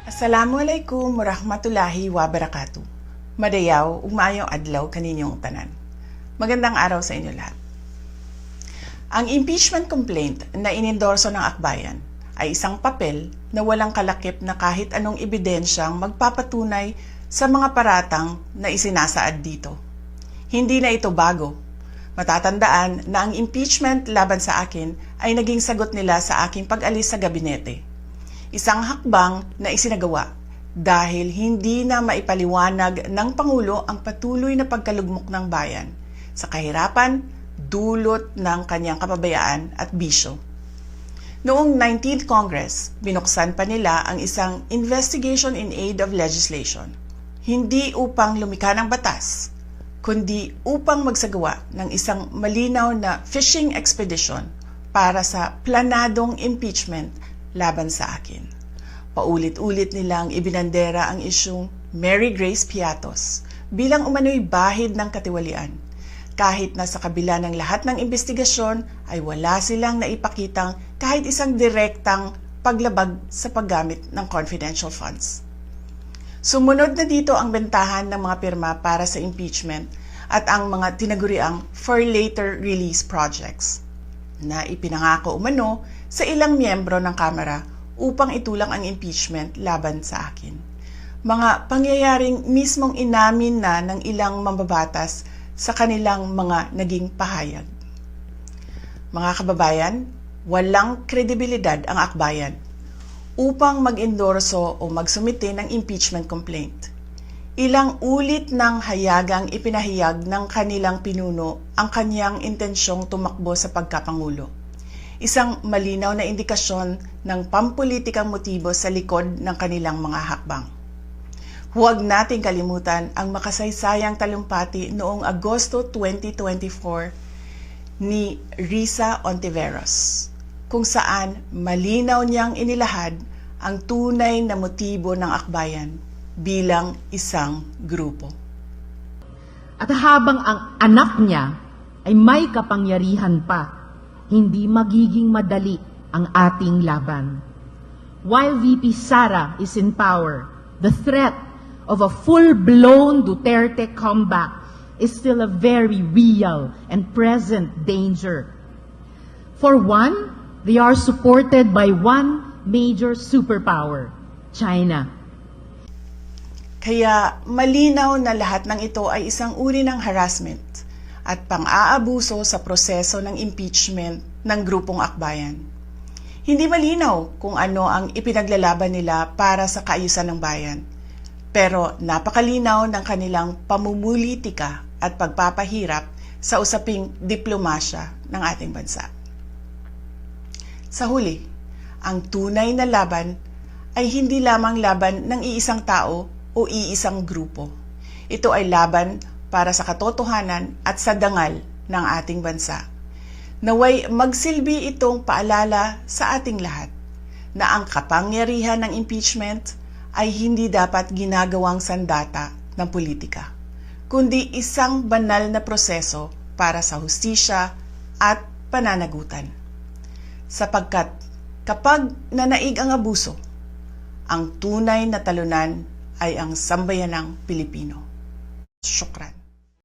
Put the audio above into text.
Assalamualaikum warahmatullahi wabarakatuh. Madayaw, ug maayong adlaw kaninyong tanan. Magandang araw sa inyo lahat. Ang impeachment complaint na inendorso ng akbayan ay isang papel na walang kalakip na kahit anong ebidensyang magpapatunay sa mga paratang na isinasaad dito. Hindi na ito bago. Matatandaan na ang impeachment laban sa akin ay naging sagot nila sa aking pag-alis sa gabinete. Isang hakbang na isinagawa dahil hindi na maipaliwanag ng Pangulo ang patuloy na pagkalugmok ng bayan sa kahirapan dulot ng kanyang kapabayaan at bisyo. Noong 19th Congress, binuksan pa nila ang isang Investigation in Aid of Legislation, hindi upang lumikha ng batas, kundi upang magsagawa ng isang malinaw na fishing expedition para sa planadong impeachment laban sa akin. Paulit-ulit nilang ibinandera ang isyung Mary Grace Piatos bilang umano'y bahid ng katiwalian. Kahit na sa kabila ng lahat ng investigasyon ay wala silang naipakitang kahit isang direktang paglabag sa paggamit ng confidential funds. Sumunod na dito ang bentahan ng mga pirma para sa impeachment at ang mga tinaguriang for later release projects na ipinangako umano sa ilang miyembro ng Kamara upang itulang ang impeachment laban sa akin. Mga pangyayaring mismong inamin na ng ilang mambabatas sa kanilang mga naging pahayag. Mga kababayan, walang kredibilidad ang akbayan upang mag-endorso o magsumite ng impeachment complaint. Ilang ulit ng hayagang ipinahayag ng kanilang pinuno ang kanyang intensyong tumakbo sa pagkapangulo. Isang malinaw na indikasyon ng pampulitikang motibo sa likod ng kanilang mga hakbang. Huwag nating kalimutan ang makasaysayang talumpati noong Agosto 2024 ni Risa Ontiveros, kung saan malinaw niyang inilahad ang tunay na motibo ng akbayan bilang isang grupo. At habang ang anak niya ay may kapangyarihan pa, hindi magiging madali ang ating laban. While VP Sara is in power, the threat of a full-blown Duterte comeback is still a very real and present danger. For one, they are supported by one major superpower, China. Kaya malinaw na lahat ng ito ay isang uri ng harassment at pang-aabuso sa proseso ng impeachment ng grupong akbayan. Hindi malinaw kung ano ang ipinaglalaban nila para sa kaayusan ng bayan, pero napakalinaw ng kanilang pamumulitika at pagpapahirap sa usaping diplomasya ng ating bansa. Sa huli, ang tunay na laban ay hindi lamang laban ng iisang tao o iisang grupo. Ito ay laban para sa katotohanan at sa dangal ng ating bansa. Naway magsilbi itong paalala sa ating lahat na ang kapangyarihan ng impeachment ay hindi dapat ginagawang sandata ng politika, kundi isang banal na proseso para sa hustisya at pananagutan. Sapagkat kapag nanaig ang abuso, ang tunay na talunan ay ang sambayanang Pilipino. Syukran.